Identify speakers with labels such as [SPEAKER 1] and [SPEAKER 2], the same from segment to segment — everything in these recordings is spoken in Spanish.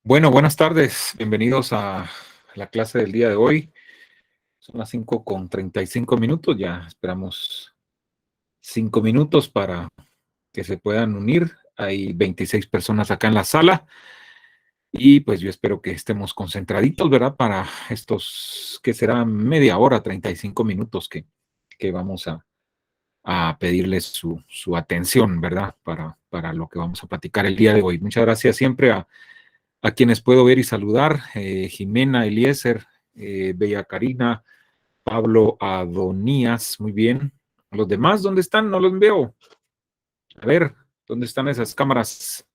[SPEAKER 1] Bueno, buenas tardes. Bienvenidos a la clase del día de hoy. Son las 5:35. Ya esperamos 5 minutos para que se puedan unir. Hay 26 personas acá en la sala y pues yo espero que estemos concentraditos, ¿verdad? Para estos, que será media hora, 35 minutos que vamos a pedirles su atención, ¿verdad? Para lo que vamos a platicar el día de hoy. Muchas gracias siempre a quienes puedo ver y saludar: Jimena, Eliezer, Bella Karina, Pablo Adonías, muy bien. Los demás, ¿dónde están? No los veo. A ver, ¿dónde están esas cámaras?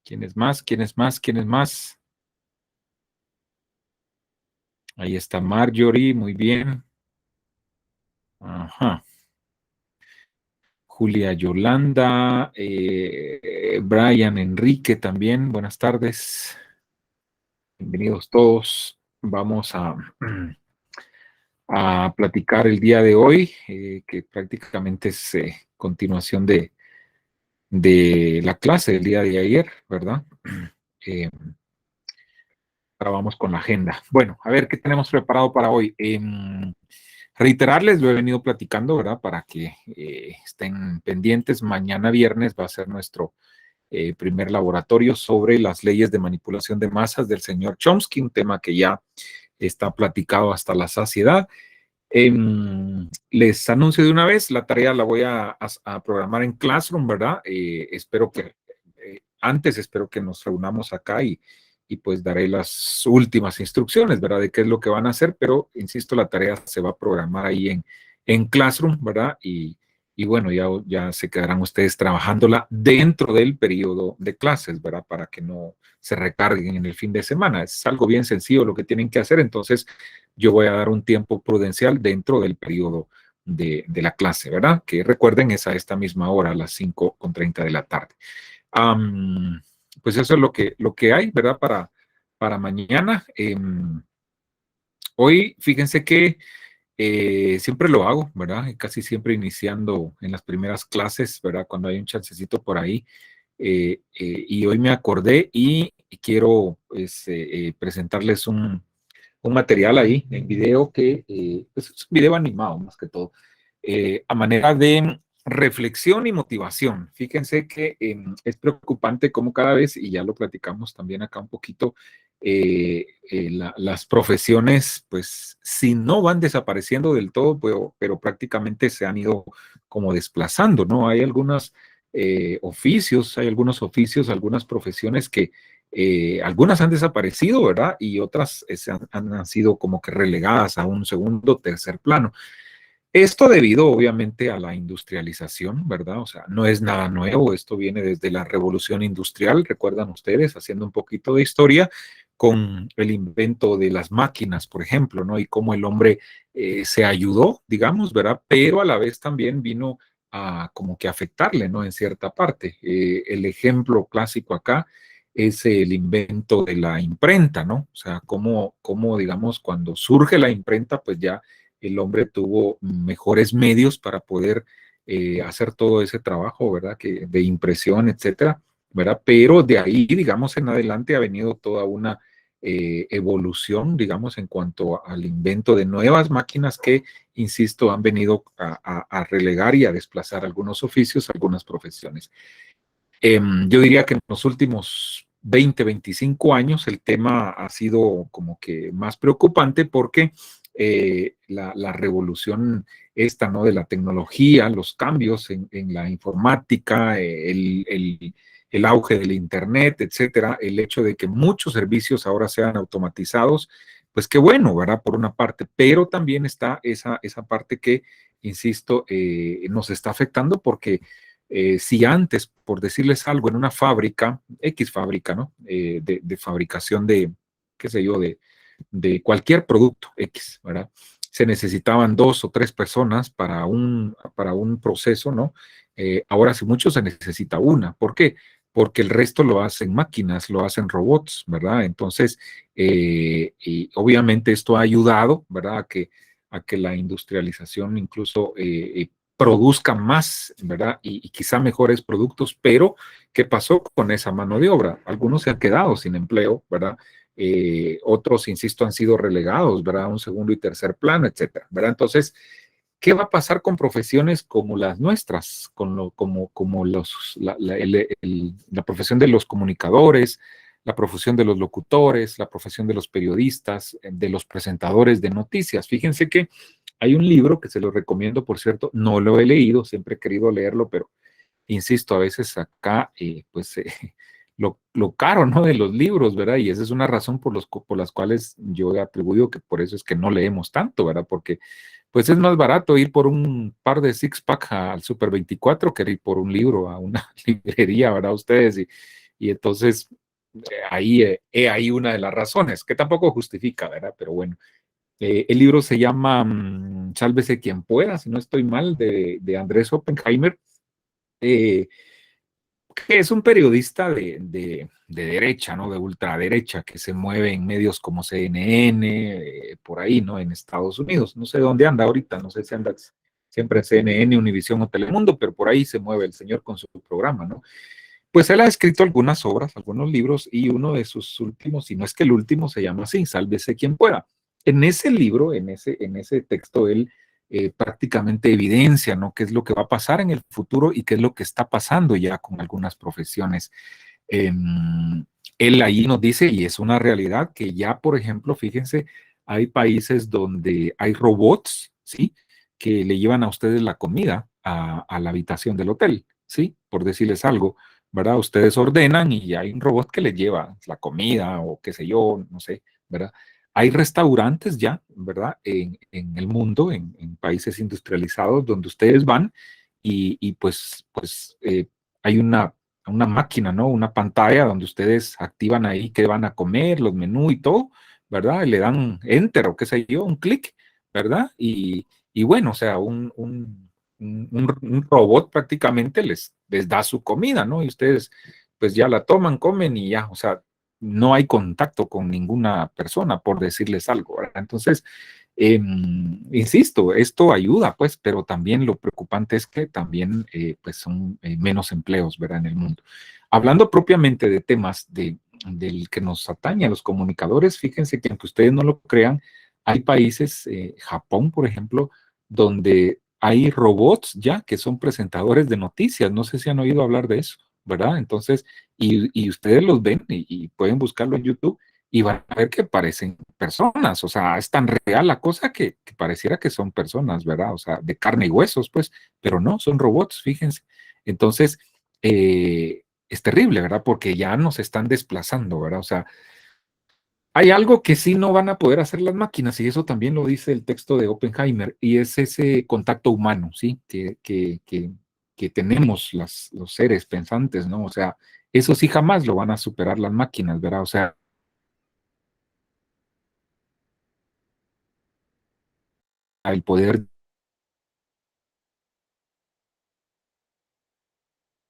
[SPEAKER 1] ¿Quiénes más? ¿Quiénes más? ¿Quiénes más? Ahí está Marjorie, muy bien. Ajá. Julia Yolanda, Brian Enrique también, buenas tardes. Bienvenidos todos. Vamos a platicar el día de hoy, que prácticamente es continuación de la clase del día de ayer, ¿verdad? Eh, Ahora vamos con la agenda. Bueno, a ver qué tenemos preparado para hoy. Reiterarles, lo he venido platicando, ¿verdad? Para que estén pendientes. Mañana viernes va a ser nuestro primer laboratorio sobre las leyes de manipulación de masas del señor Chomsky, un tema que ya está platicado hasta la saciedad. Les anuncio de una vez, la tarea la voy a programar en Classroom, ¿verdad? Espero que espero que nos reunamos acá y pues daré las últimas instrucciones, ¿verdad? De qué es lo que van a hacer, pero insisto, la tarea se va a programar ahí en Classroom, ¿verdad? Y bueno, ya se quedarán ustedes trabajándola dentro del periodo de clases, ¿verdad? Para que no se recarguen en el fin de semana. Es algo bien sencillo lo que tienen que hacer, entonces yo voy a dar un tiempo prudencial dentro del periodo de la clase, ¿verdad? Que recuerden, es a esta misma hora, a las 5:30 de la tarde. Pues eso es lo que hay, ¿verdad? Para mañana. Hoy, fíjense que siempre lo hago, ¿verdad? Casi siempre iniciando en las primeras clases, ¿verdad? Cuando hay un chancecito por ahí. Y hoy me acordé y quiero pues, presentarles un material ahí en video que pues, es un video animado más que todo, a manera de reflexión y motivación. Fíjense que es preocupante cómo cada vez, y ya lo platicamos también acá un poquito, las profesiones, pues si no van desapareciendo del todo, pero prácticamente se han ido como desplazando, ¿no? Hay algunos oficios, algunas profesiones que algunas han desaparecido, ¿verdad? Y otras han sido como que relegadas a un segundo, tercer plano. Esto debido obviamente a la industrialización, ¿verdad? O sea, no es nada nuevo, esto viene desde la revolución industrial, recuerdan ustedes, haciendo un poquito de historia, con el invento de las máquinas, por ejemplo, ¿no? Y cómo el hombre se ayudó, digamos, ¿verdad? Pero a la vez también vino a como que afectarle, ¿no? En cierta parte. El ejemplo clásico acá es el invento de la imprenta, ¿no? O sea, cómo digamos, cuando surge la imprenta, pues ya el hombre tuvo mejores medios para poder hacer todo ese trabajo, ¿verdad? De impresión, etcétera, ¿verdad? Pero de ahí, digamos, en adelante ha venido toda una evolución, digamos, en cuanto al invento de nuevas máquinas que, insisto, han venido a relegar y a desplazar algunos oficios, algunas profesiones. Yo diría que en los últimos 20, 25 años el tema ha sido como que más preocupante porque la revolución esta, ¿no? De la tecnología, los cambios en la informática, el auge del Internet, etcétera, el hecho de que muchos servicios ahora sean automatizados, pues qué bueno, ¿verdad? Por una parte, pero también está esa parte que, insisto, nos está afectando porque si antes, por decirles algo, en una fábrica, X fábrica, ¿no? De fabricación de, qué sé yo, de cualquier producto X, ¿verdad? Se necesitaban 2 o 3 personas para un proceso, ¿no? Ahora, si mucho, se necesita una. ¿Por qué? Porque el resto lo hacen máquinas, lo hacen robots, ¿verdad? Entonces, y obviamente esto ha ayudado, ¿verdad? A que la industrialización incluso produzca más, ¿verdad? Y quizá mejores productos, pero ¿qué pasó con esa mano de obra? Algunos se han quedado sin empleo, ¿verdad? Otros, insisto, han sido relegados, ¿verdad? A un segundo y tercer plano, etcétera, ¿verdad? Entonces, ¿qué va a pasar con profesiones como las nuestras, como la profesión de los comunicadores, la profesión de los locutores, la profesión de los periodistas, de los presentadores de noticias? Fíjense que hay un libro que se lo recomiendo, por cierto, no lo he leído, siempre he querido leerlo, pero insisto, a veces acá, pues lo caro, ¿no? De los libros, ¿verdad? Y esa es una razón por las cuales yo he atribuido que por eso es que no leemos tanto, ¿verdad? Porque pues es más barato ir por un par de six-pack al Super 24 que ir por un libro a una librería, ¿verdad? Ustedes, y entonces ahí una de las razones, que tampoco justifica, ¿verdad? Pero bueno, el libro se llama Sálvese quien pueda, si no estoy mal, de Andrés Oppenheimer, eh, que es un periodista de derecha, ¿no? De ultraderecha, que se mueve en medios como CNN, por ahí, ¿no? En Estados Unidos. No sé dónde anda ahorita, no sé si anda siempre en CNN, Univisión o Telemundo, pero por ahí se mueve el señor con su programa, ¿no? Pues él ha escrito algunas obras, algunos libros, y uno de sus últimos, si no es que el último, se llama así, Sálvese quien pueda. En ese libro, en ese texto, él prácticamente evidencia, ¿no? Qué es lo que va a pasar en el futuro y qué es lo que está pasando ya con algunas profesiones. Eh, Él ahí nos dice, y es una realidad, que ya, por ejemplo, fíjense, hay países donde hay robots, ¿sí? Que le llevan a ustedes la comida a la habitación del hotel, ¿sí? Por decirles algo, ¿verdad? Ustedes ordenan y hay un robot que les lleva la comida o qué sé yo, no sé, ¿verdad? Hay restaurantes ya, ¿verdad? En el mundo, en países industrializados, donde ustedes van y hay una máquina, ¿no? Una pantalla donde ustedes activan ahí qué van a comer, los menús y todo, ¿verdad? Y le dan enter o qué sé yo, un clic, ¿verdad? Y bueno, o sea, un robot prácticamente les da su comida, ¿no? Y ustedes pues ya la toman, comen y ya, o sea, no hay contacto con ninguna persona, por decirles algo, ¿verdad? Entonces, insisto, esto ayuda, pues, pero también lo preocupante es que también pues son menos empleos, ¿verdad? En el mundo. Hablando propiamente de temas del que nos atañe a los comunicadores, fíjense que aunque ustedes no lo crean, hay países, Japón, por ejemplo, donde hay robots ya que son presentadores de noticias. No sé si han oído hablar de eso, ¿verdad? Entonces, y ustedes los ven y pueden buscarlo en YouTube y van a ver que parecen personas, o sea, es tan real la cosa que pareciera que son personas, ¿verdad? O sea, de carne y huesos, pues, pero no, son robots, fíjense. Entonces, es terrible, ¿verdad? Porque ya nos están desplazando, ¿verdad? O sea, hay algo que sí no van a poder hacer las máquinas, y eso también lo dice el texto de Oppenheimer, y es ese contacto humano, ¿sí? Que tenemos los seres pensantes, ¿no? O sea, eso sí jamás lo van a superar las máquinas, ¿verdad? O sea, el poder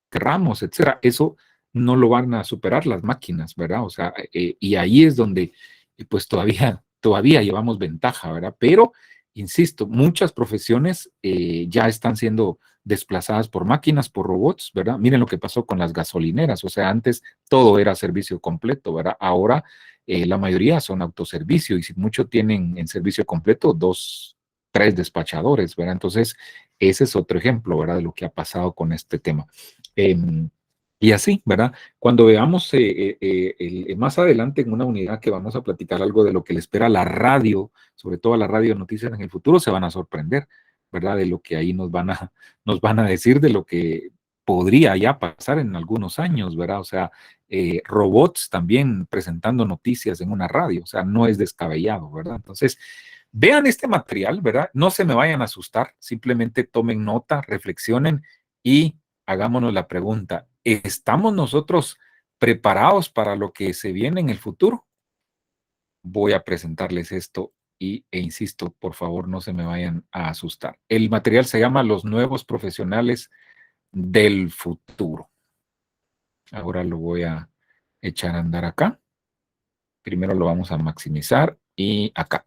[SPEAKER 1] querramos, etcétera, eso no lo van a superar las máquinas, ¿verdad? O sea, y ahí es donde, pues todavía llevamos ventaja, ¿verdad? Pero, insisto, muchas profesiones ya están siendo desplazadas por máquinas, por robots, ¿verdad? Miren lo que pasó con las gasolineras, o sea, antes todo era servicio completo, ¿verdad? Ahora la mayoría son autoservicio y si mucho tienen en servicio completo dos, tres despachadores, ¿verdad? Entonces, ese es otro ejemplo, ¿verdad? De lo que ha pasado con este tema. Eh, y así, ¿verdad? Cuando veamos más adelante en una unidad que vamos a platicar algo de lo que le espera a la radio, sobre todo a la radio de noticias en el futuro, se van a sorprender, ¿verdad? De lo que ahí nos van a decir, de lo que podría ya pasar en algunos años, ¿verdad? O sea, robots también presentando noticias en una radio, o sea, no es descabellado, ¿verdad? Entonces, vean este material, ¿verdad? No se me vayan a asustar, simplemente tomen nota, reflexionen y hagámonos la pregunta, ¿estamos nosotros preparados para lo que se viene en el futuro? Voy a presentarles esto e insisto, por favor, no se me vayan a asustar. El material se llama Los nuevos profesionales del futuro. Ahora lo voy a echar a andar acá. Primero lo vamos a maximizar y acá.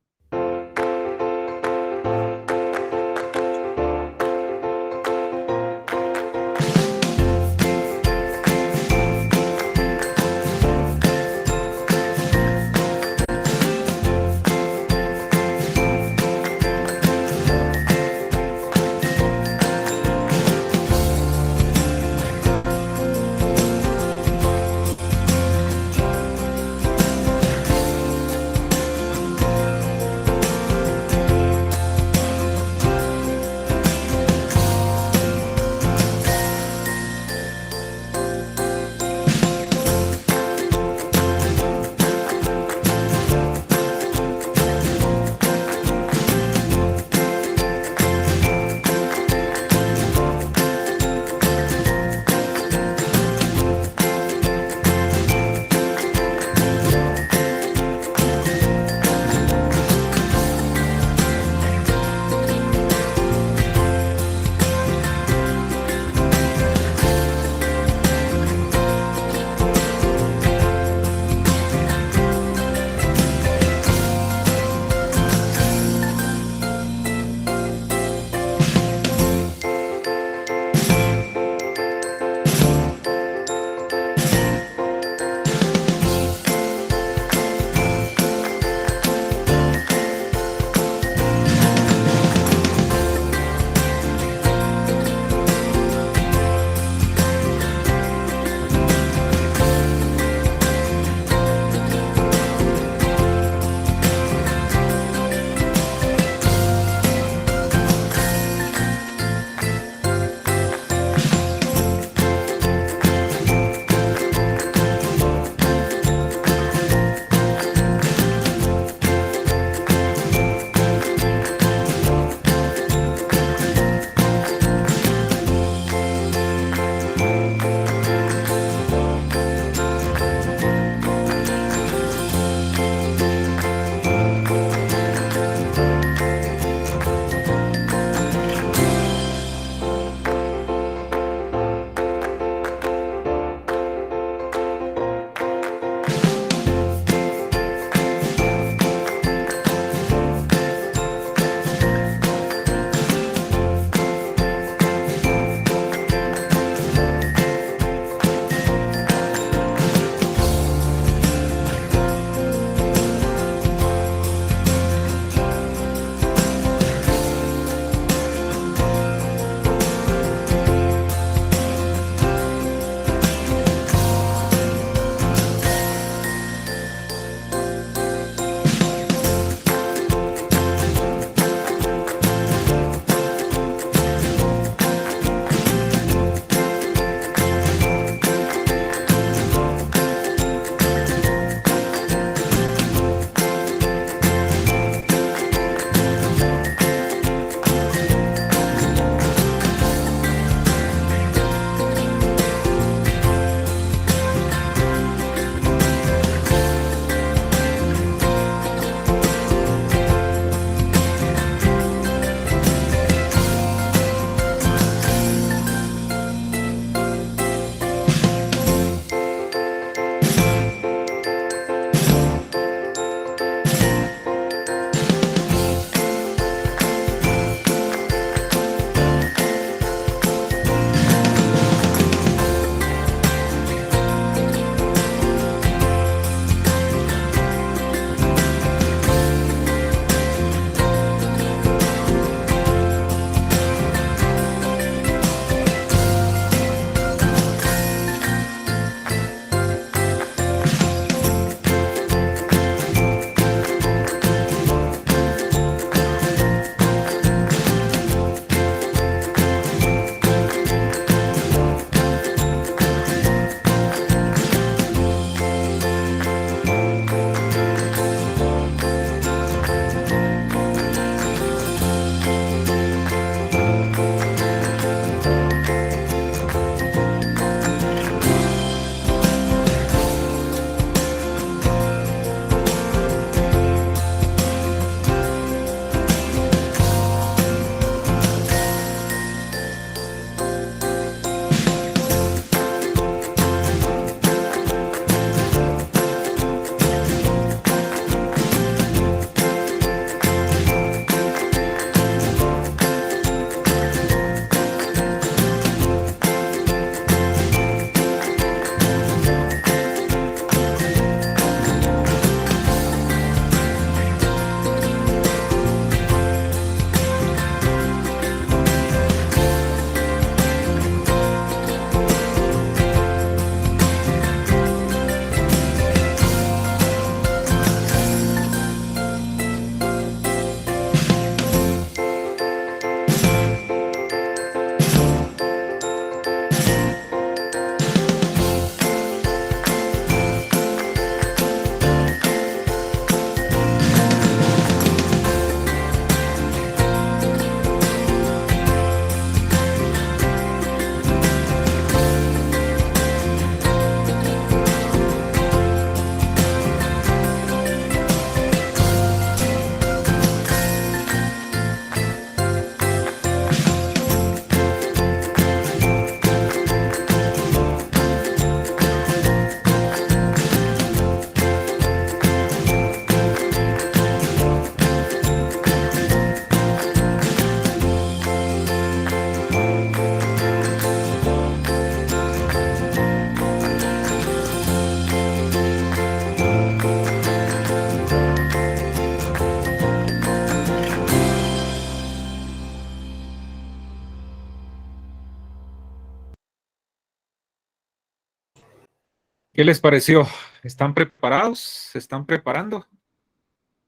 [SPEAKER 1] ¿Qué les pareció? ¿Están preparados? ¿Se están preparando?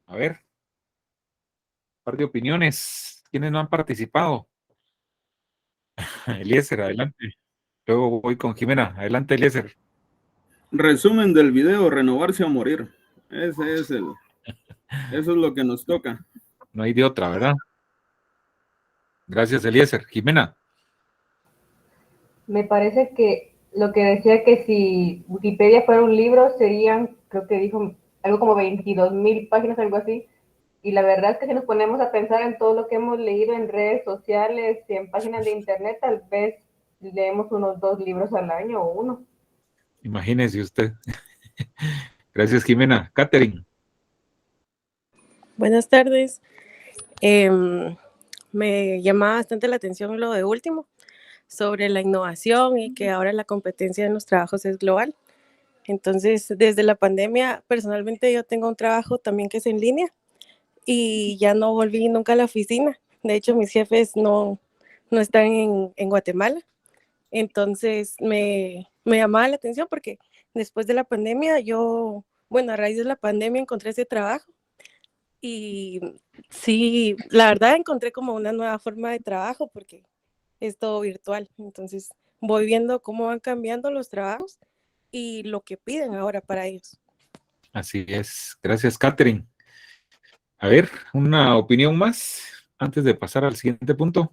[SPEAKER 1] A ver, un par de opiniones. ¿Quiénes no han participado? Eliezer, adelante. Luego voy con Jimena. Adelante, Eliezer.
[SPEAKER 2] Resumen del video, renovarse o morir. Eso es lo que nos toca.
[SPEAKER 1] No hay de otra, ¿verdad? Gracias, Eliezer. Jimena.
[SPEAKER 3] Me parece que lo que decía que si Wikipedia fuera un libro serían, creo que dijo algo como 22,000 páginas, algo así. Y la verdad es que si nos ponemos a pensar en todo lo que hemos leído en redes sociales y en páginas de internet, tal vez leemos unos 2 libros al año o uno.
[SPEAKER 1] Imagínese usted. Gracias, Jimena. Catherine.
[SPEAKER 4] Buenas tardes. Me llama bastante la atención lo de último, sobre la innovación y que ahora la competencia en los trabajos es global. Entonces, desde la pandemia, personalmente yo tengo un trabajo también que es en línea y ya no volví nunca a la oficina. De hecho, mis jefes no están en Guatemala. Entonces, me llamaba la atención porque después de la pandemia, a raíz de la pandemia encontré ese trabajo. Y sí, la verdad encontré como una nueva forma de trabajo porque es todo virtual. Entonces voy viendo cómo van cambiando los trabajos y lo que piden ahora para ellos.
[SPEAKER 1] Así es. Gracias, Catherine. A ver, una opinión más antes de pasar al siguiente punto.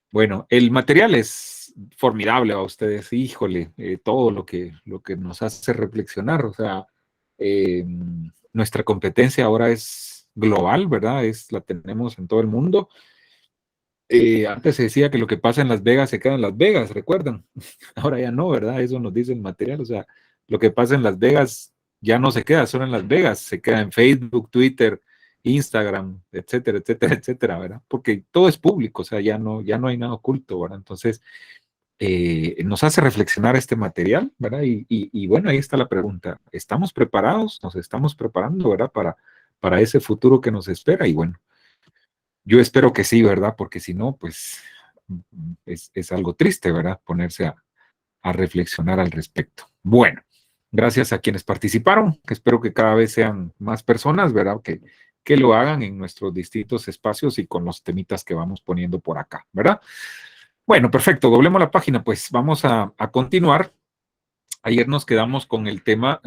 [SPEAKER 1] Bueno, el material es formidable a ustedes, híjole, todo lo que nos hace reflexionar, o sea, eh, nuestra competencia ahora es global, ¿verdad? La tenemos en todo el mundo. Antes se decía que lo que pasa en Las Vegas se queda en Las Vegas, ¿recuerdan? Ahora ya no, ¿verdad? Eso nos dice el material, o sea, lo que pasa en Las Vegas ya no se queda solo en Las Vegas, se queda en Facebook, Twitter, Instagram, etcétera, etcétera, etcétera, ¿verdad? Porque todo es público, o sea, ya no hay nada oculto, ¿verdad? Entonces, nos hace reflexionar este material, ¿verdad? Y bueno, ahí está la pregunta, ¿estamos preparados? ¿Nos estamos preparando, ¿verdad? Para ese futuro que nos espera y bueno. Yo espero que sí, ¿verdad? Porque si no, pues es algo triste, ¿verdad? Ponerse a reflexionar al respecto. Bueno, gracias a quienes participaron, que espero que cada vez sean más personas, ¿verdad? Que lo hagan en nuestros distintos espacios y con los temitas que vamos poniendo por acá, ¿verdad? Bueno, perfecto, doblemos la página, pues vamos a continuar. Ayer nos quedamos con el tema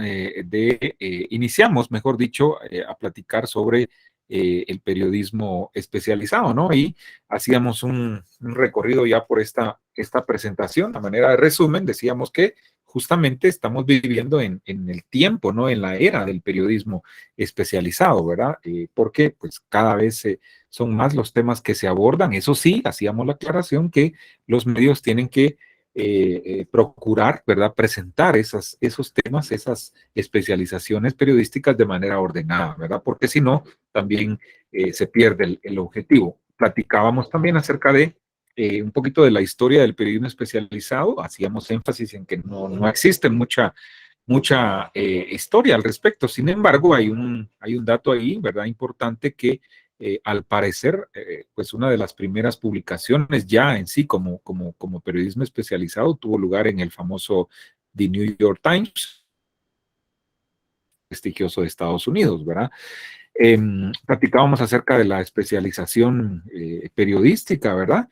[SPEAKER 1] iniciamos, mejor dicho, a platicar sobre el periodismo especializado, ¿no? Y hacíamos un recorrido ya por esta presentación, a manera de resumen, decíamos que justamente estamos viviendo en el tiempo, ¿no? En la era del periodismo especializado, ¿verdad? Porque pues cada vez son más los temas que se abordan. Eso sí, hacíamos la aclaración que los medios tienen que procurar, ¿verdad? Presentar esos temas, esas especializaciones periodísticas de manera ordenada, ¿verdad? Porque si no, también se pierde el objetivo. Platicábamos también acerca de un poquito de la historia del periodismo especializado, hacíamos énfasis en que no existe mucha historia al respecto. Sin embargo, hay un dato ahí, ¿verdad? Importante que al parecer, pues una de las primeras publicaciones ya en sí como periodismo especializado tuvo lugar en el famoso The New York Times, prestigioso de Estados Unidos, ¿verdad? Platicábamos acerca de la especialización periodística, ¿verdad?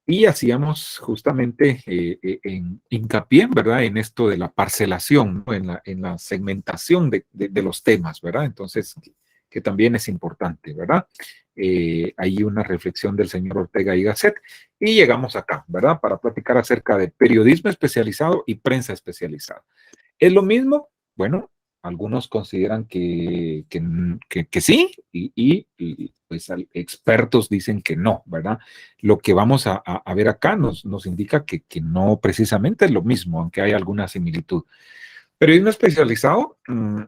[SPEAKER 1] Y hacíamos justamente en hincapié, ¿verdad? En esto de la parcelación, ¿no? En la segmentación de los temas, ¿verdad? Entonces, que también es importante, ¿verdad? Hay una reflexión del señor Ortega y Gasset y llegamos acá, ¿verdad? Para platicar acerca de periodismo especializado y prensa especializada. ¿Es lo mismo? Bueno, algunos consideran que sí y pues expertos dicen que no, ¿verdad? Lo que vamos a ver acá nos indica que no precisamente es lo mismo, aunque hay alguna similitud. Periodismo especializado,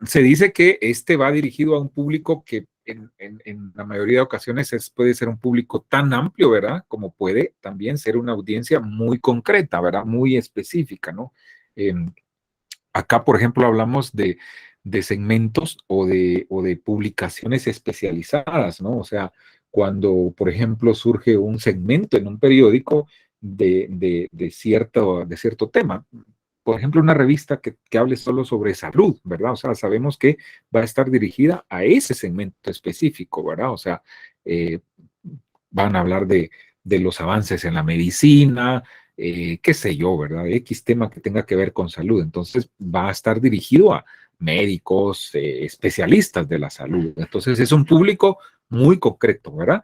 [SPEAKER 1] se dice que este va dirigido a un público que en la mayoría de ocasiones puede ser un público tan amplio, ¿verdad? Como puede también ser una audiencia muy concreta, ¿verdad? Muy específica, ¿no? Acá, por ejemplo, hablamos de segmentos o de publicaciones especializadas, ¿no? O sea, cuando, por ejemplo, surge un segmento en un periódico, de cierto tema. Por ejemplo, una revista que hable solo sobre salud, ¿verdad? O sea, sabemos que va a estar dirigida a ese segmento específico, ¿verdad? O sea, van a hablar de los avances en la medicina, qué sé yo, ¿verdad? X tema que tenga que ver con salud. Entonces, va a estar dirigido a médicos, especialistas de la salud. Entonces, es un público muy concreto, ¿verdad?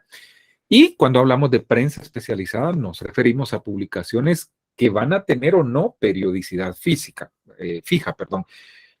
[SPEAKER 1] Y cuando hablamos de prensa especializada, nos referimos a publicaciones que van a tener o no periodicidad fija, perdón.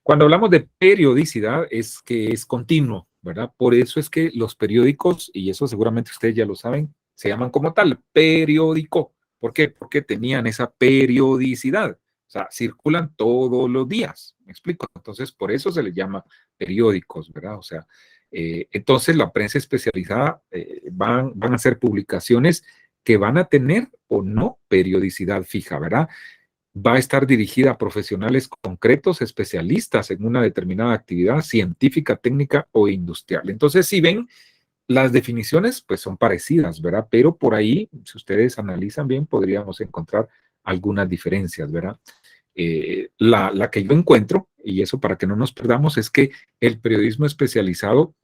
[SPEAKER 1] Cuando hablamos de periodicidad es que es continuo, ¿verdad? Por eso es que los periódicos, y eso seguramente ustedes ya lo saben, se llaman como tal, periódico. ¿Por qué? Porque tenían esa periodicidad. O sea, circulan todos los días. ¿Me explico? Entonces, por eso se les llama periódicos, ¿verdad? O sea, entonces la prensa especializada van a ser publicaciones que van a tener o no periodicidad fija, ¿verdad? Va a estar dirigida a profesionales concretos, especialistas en una determinada actividad científica, técnica o industrial. Entonces, si ven, las definiciones pues son parecidas, ¿verdad? Pero por ahí, si ustedes analizan bien, podríamos encontrar algunas diferencias, ¿verdad? La que yo encuentro, y eso para que no nos perdamos, es que el periodismo especializado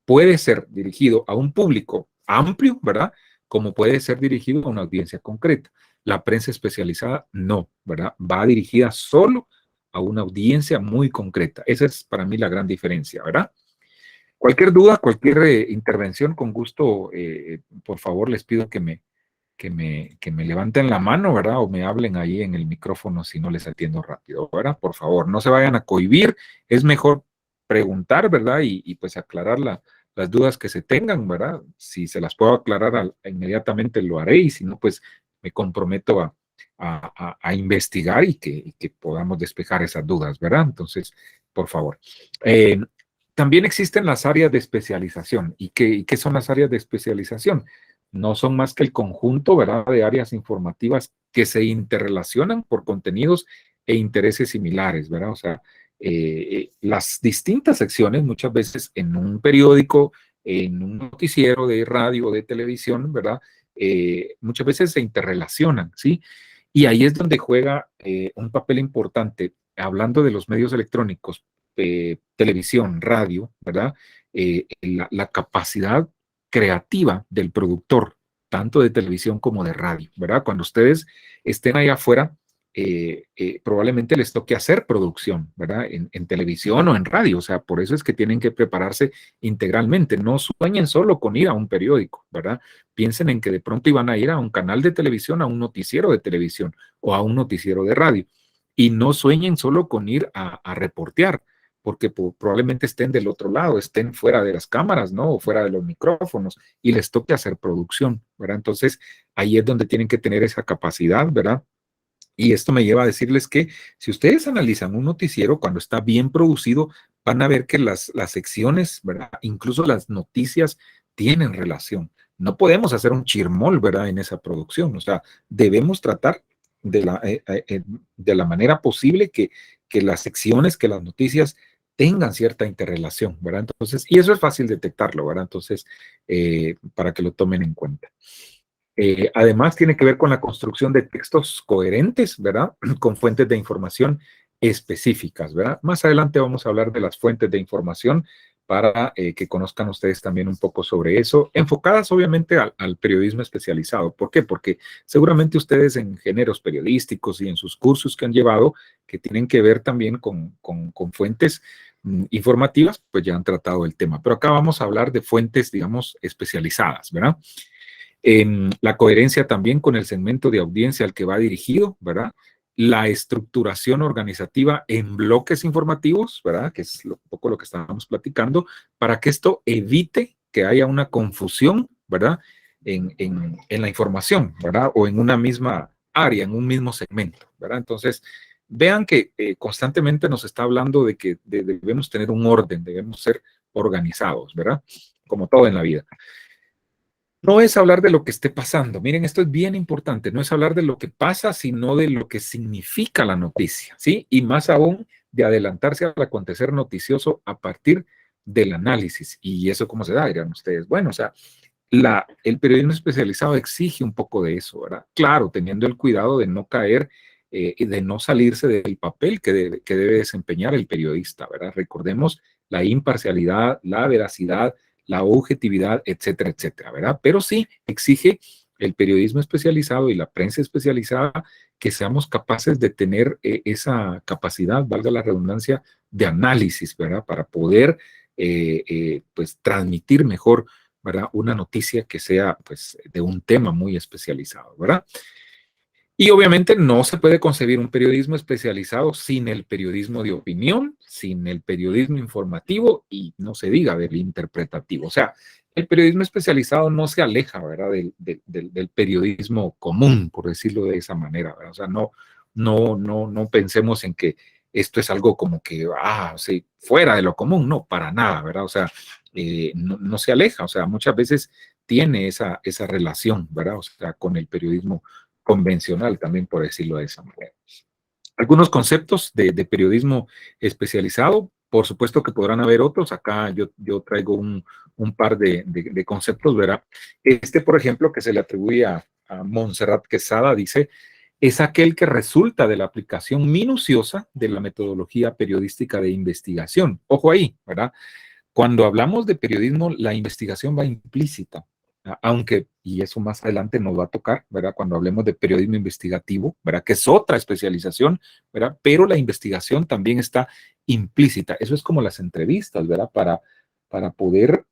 [SPEAKER 1] puede ser dirigido a un público amplio, ¿verdad? Como puede ser dirigido a una audiencia concreta. La prensa especializada no, ¿verdad? Va dirigida solo a una audiencia muy concreta. Esa es para mí la gran diferencia, ¿verdad? Cualquier duda, cualquier intervención, con gusto, por favor, les pido que me levanten la mano, ¿verdad? O me hablen ahí en el micrófono si no les atiendo rápido, ¿verdad? Por favor, no se vayan a cohibir. Es mejor preguntar, ¿verdad? Y pues aclarar las dudas que se tengan, ¿verdad? Si se las puedo aclarar inmediatamente lo haré y si no, pues me comprometo a investigar y que podamos despejar esas dudas, ¿verdad? Entonces, por favor. También existen las áreas de especialización. ¿Y qué son las áreas de especialización? No son más que el conjunto, ¿verdad?, de áreas informativas que se interrelacionan por contenidos e intereses similares, ¿verdad? O sea, las distintas secciones, muchas veces en un periódico, en un noticiero de radio o de televisión, ¿verdad? Muchas veces se interrelacionan, ¿sí? Y ahí es donde juega un papel importante, hablando de los medios electrónicos, televisión, radio, ¿verdad? La capacidad creativa del productor, tanto de televisión como de radio, ¿verdad? Cuando ustedes estén allá afuera, probablemente les toque hacer producción, ¿verdad? En televisión o en radio, o sea, por eso es que tienen que prepararse integralmente. No sueñen solo con ir a un periódico, ¿verdad? Piensen en que de pronto iban a ir a un canal de televisión, a un noticiero de televisión o a un noticiero de radio. Y no sueñen solo con ir a reportear, porque probablemente estén del otro lado, estén fuera de las cámaras, ¿no? O fuera de los micrófonos y les toque hacer producción, ¿verdad? Entonces, ahí es donde tienen que tener esa capacidad, ¿verdad? Y esto me lleva a decirles que si ustedes analizan un noticiero, cuando está bien producido, van a ver que las secciones, ¿verdad? Incluso las noticias tienen relación. No podemos hacer un chirmol, ¿verdad? En esa producción. O sea, debemos tratar de la manera posible que las secciones, que las noticias tengan cierta interrelación, ¿verdad? Entonces, y eso es fácil detectarlo, ¿verdad? Entonces, para que lo tomen en cuenta. Además, tiene que ver con la construcción de textos coherentes, ¿verdad? Con fuentes de información específicas, ¿verdad? Más adelante vamos a hablar de las fuentes de información para que conozcan ustedes también un poco sobre eso, enfocadas obviamente al periodismo especializado. ¿Por qué? Porque seguramente ustedes en géneros periodísticos y en sus cursos que han llevado, que tienen que ver también con fuentes informativas, pues ya han tratado el tema. Pero acá vamos a hablar de fuentes, digamos, especializadas, ¿verdad? La coherencia también con el segmento de audiencia al que va dirigido, ¿verdad? La estructuración organizativa en bloques informativos, ¿verdad? Que es un poco lo que estábamos platicando, para que esto evite que haya una confusión, ¿verdad? En la información, ¿verdad? O en una misma área, en un mismo segmento, ¿verdad? Entonces, vean que constantemente nos está hablando de que debemos tener un orden, debemos ser organizados, ¿verdad? Como todo en la vida. No es hablar de lo que esté pasando. Miren, esto es bien importante. No es hablar de lo que pasa, sino de lo que significa la noticia, ¿sí? Y más aún de adelantarse al acontecer noticioso a partir del análisis. ¿Y eso cómo se da? Dirán ustedes. Bueno, o sea, el periodismo especializado exige un poco de eso, ¿verdad? Claro, teniendo el cuidado de no caer y de no salirse del papel que debe desempeñar el periodista, ¿verdad? Recordemos la imparcialidad, la veracidad, la objetividad, etcétera, etcétera, ¿verdad? Pero sí exige el periodismo especializado y la prensa especializada que seamos capaces de tener esa capacidad, valga la redundancia, de análisis, ¿verdad? Para poder, pues, transmitir mejor, ¿verdad? Una noticia que sea, pues, de un tema muy especializado, ¿verdad? Y obviamente no se puede concebir un periodismo especializado sin el periodismo de opinión, sin el periodismo informativo y no se diga del interpretativo. O sea, el periodismo especializado no se aleja, ¿verdad? Del periodismo común, por decirlo de esa manera, ¿verdad? O sea, no pensemos en que esto es algo como que, sí, fuera de lo común, no, para nada, ¿verdad? O sea, no se aleja, o sea, muchas veces tiene esa relación, ¿verdad? O sea, con el periodismo convencional también, por decirlo de esa manera. Algunos conceptos de periodismo especializado, por supuesto que podrán haber otros, acá yo traigo un par de conceptos, ¿verdad? Por ejemplo, que se le atribuye a Montserrat Quesada, dice, es aquel que resulta de la aplicación minuciosa de la metodología periodística de investigación. Ojo ahí, ¿verdad? Cuando hablamos de periodismo, la investigación va implícita, aunque, y eso más adelante nos va a tocar, ¿verdad? Cuando hablemos de periodismo investigativo, ¿verdad? Que es otra especialización, ¿verdad? Pero la investigación también está implícita. Eso es como las entrevistas, ¿verdad? Para poder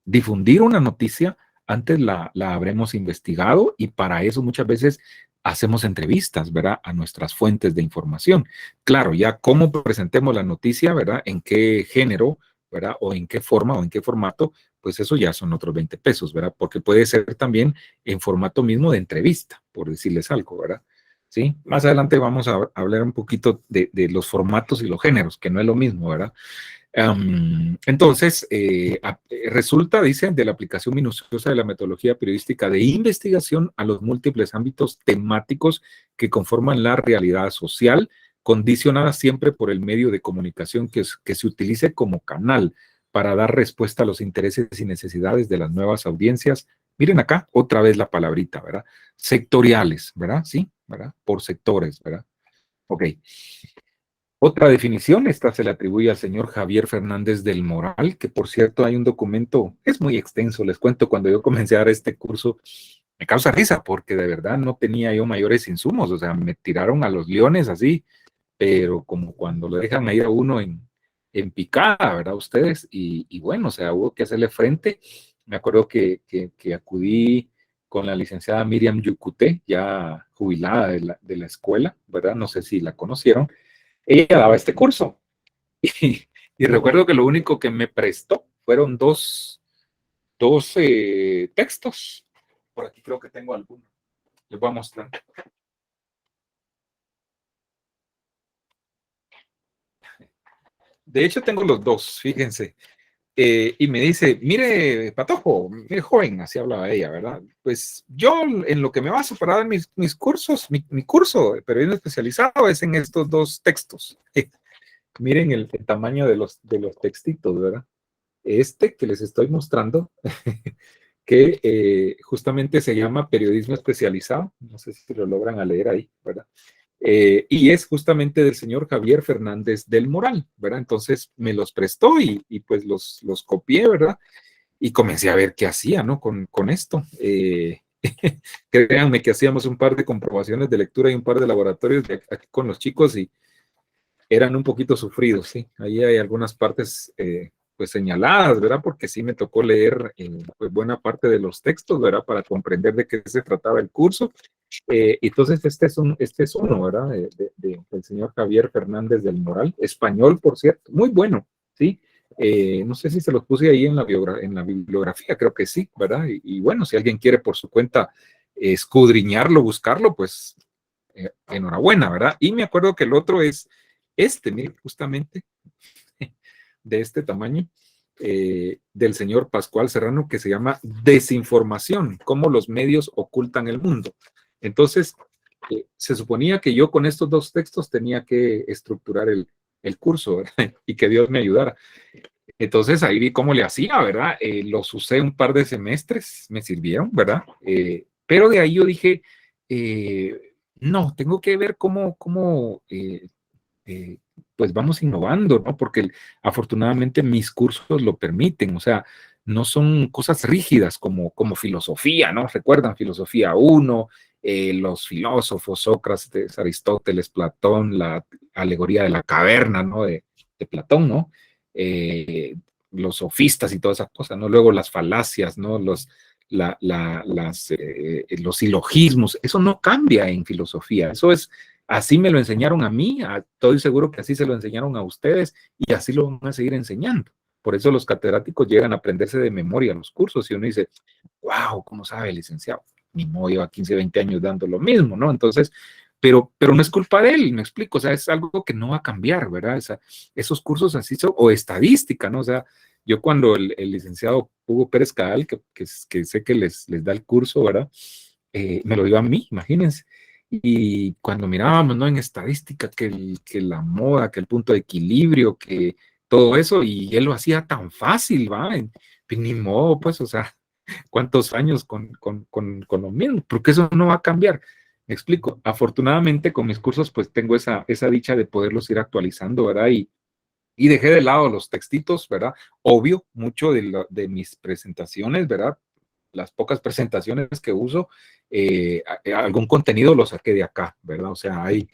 [SPEAKER 1] difundir una noticia, antes la habremos investigado y para eso muchas veces hacemos entrevistas, ¿verdad? A nuestras fuentes de información. Claro, ya cómo presentemos la noticia, ¿verdad? En qué género, ¿verdad? O en qué forma o en qué formato, pues eso ya son otros 20 pesos, ¿verdad? Porque puede ser también en formato mismo de entrevista, por decirles algo, ¿verdad? Sí, más adelante vamos a hablar un poquito de los formatos y los géneros, que no es lo mismo, ¿verdad? Entonces, resulta, dice, de la aplicación minuciosa de la metodología periodística de investigación a los múltiples ámbitos temáticos que conforman la realidad social, condicionada siempre por el medio de comunicación que se utilice como canal para dar respuesta a los intereses y necesidades de las nuevas audiencias. Miren acá, otra vez la palabrita, ¿verdad? Sectoriales, ¿verdad? Sí, ¿verdad? Por sectores, ¿verdad? Ok. Otra definición, esta se le atribuye al señor Javier Fernández del Moral, que por cierto hay un documento, es muy extenso, les cuento, cuando yo comencé a dar este curso, me causa risa porque de verdad no tenía yo mayores insumos, o sea, me tiraron a los leones así, pero como cuando lo dejan ir a uno en picada, ¿verdad? Ustedes, y bueno, o sea, hubo que hacerle frente. Me acuerdo que acudí con la licenciada Miriam Yucuté, ya jubilada de la escuela, ¿verdad? No sé si la conocieron. Ella daba este curso y recuerdo que lo único que me prestó fueron dos textos. Por aquí creo que tengo alguno. Les voy a mostrar. De hecho, tengo los dos, fíjense. Y me dice, mire, Patojo, mire, joven, así hablaba ella, ¿verdad? Pues yo en lo que me baso para dar mis cursos, mi curso de periodismo especializado es en estos dos textos. Miren el tamaño de los textitos, ¿verdad? Que les estoy mostrando, que justamente se llama periodismo especializado, no sé si lo logran a leer ahí, ¿verdad? Y es justamente del señor Javier Fernández del Moral, ¿verdad? Entonces me los prestó y pues los copié, ¿verdad? Y comencé a ver qué hacía, ¿no? Con esto. Créanme que hacíamos un par de comprobaciones de lectura y un par de laboratorios aquí con los chicos y eran un poquito sufridos, ¿sí? Ahí hay algunas partes pues señaladas, ¿verdad? Porque sí me tocó leer pues buena parte de los textos, ¿verdad? Para comprender de qué se trataba el curso. Entonces este es uno, ¿verdad? Del señor Javier Fernández del Moral, español, por cierto, muy bueno, ¿sí? No sé si se los puse ahí en la bibliografía, creo que sí, ¿verdad? Y bueno, si alguien quiere por su cuenta escudriñarlo, buscarlo, pues enhorabuena, ¿verdad? Y me acuerdo que el otro es mire, justamente, de este tamaño, del señor Pascual Serrano, que se llama Desinformación, cómo los medios ocultan el mundo. Entonces, se suponía que yo con estos dos textos tenía que estructurar el curso, ¿verdad? Y que Dios me ayudara. Entonces ahí vi cómo le hacía, ¿verdad? Los usé un par de semestres, me sirvieron, ¿verdad? Pero de ahí yo dije, no, tengo que ver eh, pues vamos innovando, ¿no? Porque afortunadamente mis cursos lo permiten, o sea, no son cosas rígidas como filosofía, ¿no? Recuerdan filosofía uno, los filósofos, Sócrates, Aristóteles, Platón, la alegoría de la caverna, ¿no? De Platón, ¿no? Eh, los sofistas y todas esas cosas, ¿no? Luego las falacias, ¿no? Los silogismos, eso no cambia en filosofía, eso es, así me lo enseñaron a mí, estoy seguro que así se lo enseñaron a ustedes y así lo van a seguir enseñando. Por eso los catedráticos llegan a aprenderse de memoria los cursos y uno dice, wow, ¿cómo sabe el licenciado? Mi modo lleva 15, 20 años dando lo mismo, ¿no? Entonces, pero no es culpa de él, me explico, o sea, es algo que no va a cambiar, ¿verdad? Esos cursos así son, o estadística, ¿no? O sea, yo cuando el licenciado Hugo Pérez Caal, que sé que les da el curso, ¿verdad? Me lo dio a mí, imagínense. Y cuando mirábamos, ¿no? En estadística, que la moda, que el punto de equilibrio, que todo eso, y él lo hacía tan fácil, ¿va? Pues ni modo, pues, o sea, ¿cuántos años con lo mismo? Porque eso no va a cambiar. Me explico. Afortunadamente, con mis cursos, pues tengo esa dicha de poderlos ir actualizando, ¿verdad? Y dejé de lado los textitos, ¿verdad? Obvio, mucho de mis presentaciones, ¿verdad? Las pocas presentaciones que uso, algún contenido lo saqué de acá, ¿verdad? O sea, hay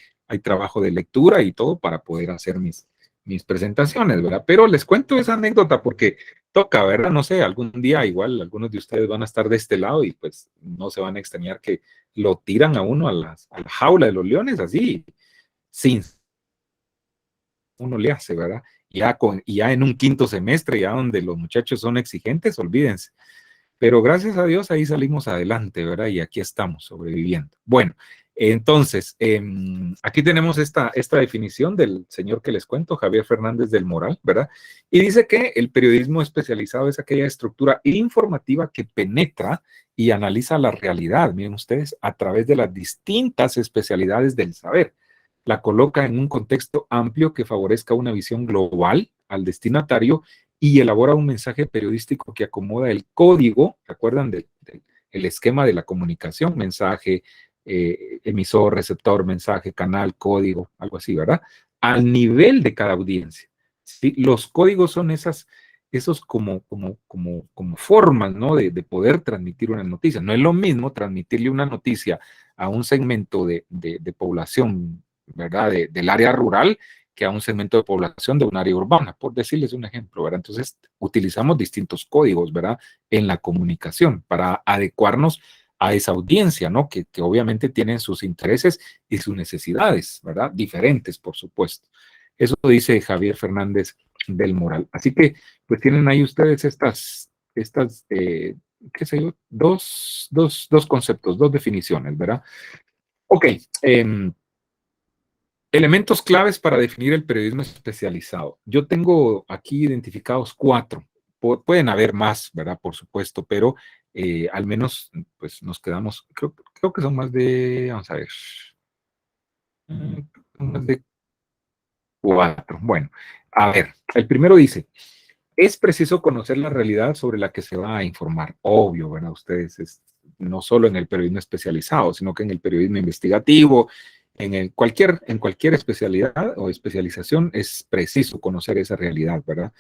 [SPEAKER 1] trabajo de lectura y todo para poder hacer mis presentaciones, ¿verdad? Pero les cuento esa anécdota porque toca, ¿verdad? No sé, algún día igual algunos de ustedes van a estar de este lado y pues no se van a extrañar que lo tiran a uno a la jaula de los leones, así, sin uno le hace, ¿verdad? Y ya en un quinto semestre, ya donde los muchachos son exigentes, olvídense. Pero gracias a Dios ahí salimos adelante, ¿verdad? Y aquí estamos sobreviviendo. Bueno, entonces, aquí tenemos esta definición del señor que les cuento, Javier Fernández del Moral, ¿verdad? Y dice que el periodismo especializado es aquella estructura informativa que penetra y analiza la realidad, miren ustedes, a través de las distintas especialidades del saber. La coloca en un contexto amplio que favorezca una visión global al destinatario y elabora un mensaje periodístico que acomoda el código, ¿recuerdan el esquema de la comunicación? Mensaje, emisor, receptor, mensaje, canal, código, algo así, ¿verdad? Al nivel de cada audiencia. ¿Sí? Los códigos son esos como formas, ¿no? De poder transmitir una noticia. No es lo mismo transmitirle una noticia a un segmento de población, ¿verdad? Del área rural que a un segmento de población de un área urbana, por decirles un ejemplo, ¿verdad? Entonces, utilizamos distintos códigos, ¿verdad? En la comunicación para adecuarnos a esa audiencia, ¿no? Que obviamente tienen sus intereses y sus necesidades, ¿verdad? Diferentes, por supuesto. Eso dice Javier Fernández del Moral. Así que, pues tienen ahí ustedes qué sé yo, dos conceptos, dos definiciones, ¿verdad? Ok, elementos claves para definir el periodismo especializado. Yo tengo aquí identificados 4. Pueden haber más, ¿verdad? Por supuesto, pero al menos pues nos quedamos, creo que son más de, vamos a ver, más de 4. Bueno, a ver, el primero dice, es preciso conocer la realidad sobre la que se va a informar. Obvio, ¿verdad? Ustedes, no solo en el periodismo especializado, sino que en el periodismo investigativo, en cualquier especialidad o especialización, es preciso conocer esa realidad, ¿verdad?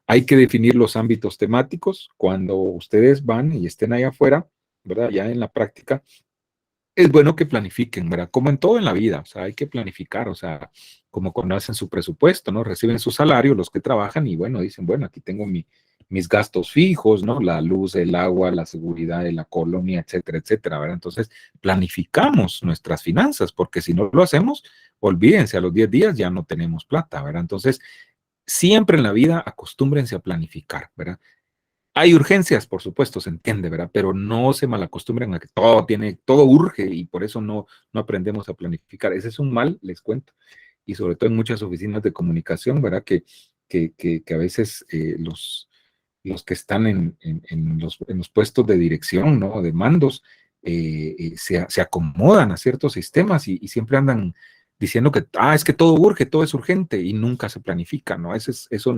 [SPEAKER 1] Hay que definir los ámbitos temáticos cuando ustedes van y estén ahí afuera, ¿verdad? Ya en la práctica, es bueno que planifiquen, ¿verdad? Como en todo en la vida, o sea, hay que planificar, o sea, como cuando hacen su presupuesto, ¿no? Reciben su salario los que trabajan y bueno, dicen, bueno, aquí tengo mis gastos fijos, ¿no? La luz, el agua, la seguridad de la colonia, etcétera, etcétera, ¿verdad? Entonces, planificamos nuestras finanzas, porque si no lo hacemos, olvídense, a los 10 días ya no tenemos plata, ¿verdad? Entonces, siempre en la vida acostúmbrense a planificar, ¿verdad? Hay urgencias, por supuesto, se entiende, ¿verdad? Pero no se malacostumbren a que todo urge y por eso no aprendemos a planificar. Ese es un mal, les cuento. Y sobre todo en muchas oficinas de comunicación, ¿verdad? Que a veces los que están en los puestos de dirección, ¿no? De mandos, se acomodan a ciertos sistemas y siempre andan diciendo que, es que todo urge, todo es urgente y nunca se planifica, ¿no? Eso